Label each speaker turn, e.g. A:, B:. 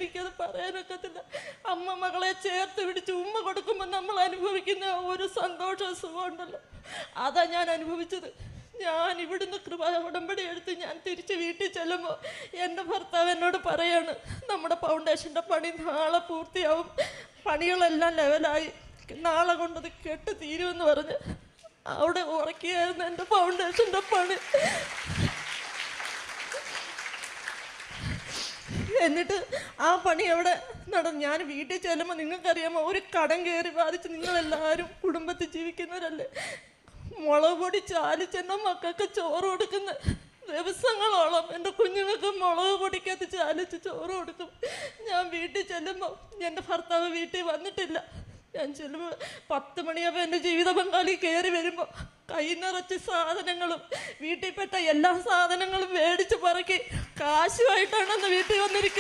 A: എനിക്കത് പറയാനൊക്കത്തില്ല. അമ്മ മകളെ ചേർത്ത് പിടിച്ച് ഉമ്മ കൊടുക്കുമ്പോൾ നമ്മൾ അനുഭവിക്കുന്ന ഒരു സന്തോഷ സുഖമുണ്ടല്ലോ, അതാ ഞാൻ അനുഭവിച്ചത്. ഞാൻ ഇവിടുന്ന് കൃപ ഉടമ്പടി എടുത്ത് ഞാൻ തിരിച്ച് വീട്ടിൽ ചെല്ലുമ്പോൾ എൻ്റെ ഭർത്താവ് എന്നോട് പറയാണ്, നമ്മുടെ ഫൗണ്ടേഷൻ്റെ പണി നാളെ പൂർത്തിയാവും, പണികളെല്ലാം ലെവലായി, നാളെ കൊണ്ടത് കെട്ട് തീരുമെന്ന് പറഞ്ഞ് അവിടെ ഉറക്കിയായിരുന്നു എൻ്റെ ഫൗണ്ടേഷൻ്റെ പണി. എന്നിട്ട് ആ പണി അവിടെ നടന്നു. ഞാൻ വീട്ടിൽ ചെല്ലുമ്പോൾ നിങ്ങൾക്കറിയാമോ, ഒരു കടം കയറി ബാധിച്ച് നിങ്ങളെല്ലാവരും കുടുംബത്തിൽ ജീവിക്കുന്നവരല്ലേ, മുളക് പൊടി ചാലിച്ച് എൻ്റെ മക്കൾക്ക് ചോറ് കൊടുക്കുന്ന ദിവസങ്ങളോളം എൻ്റെ കുഞ്ഞുങ്ങൾക്ക് മുളക് പൊടിക്കകത്ത് ചാലിച്ച് ചോറ് കൊടുക്കും. ഞാൻ വീട്ടിൽ ചെല്ലുമ്പോൾ എൻ്റെ ഭർത്താവ് വീട്ടിൽ വന്നിട്ടില്ല. ഞാൻ ചെല്ലുമ്പോൾ 10 മണിയാകുമ്പോൾ എൻ്റെ ജീവിത പങ്കാളി കയറി വരുമ്പോൾ കൈ നിറച്ച് സാധനങ്ങളും വീട്ടിൽപ്പെട്ട എല്ലാ സാധനങ്ങളും മേടിച്ച് പറക്കി കാശുമായിട്ടാണ് അന്ന് വീട്ടിൽ വന്നിരിക്കുന്നത്.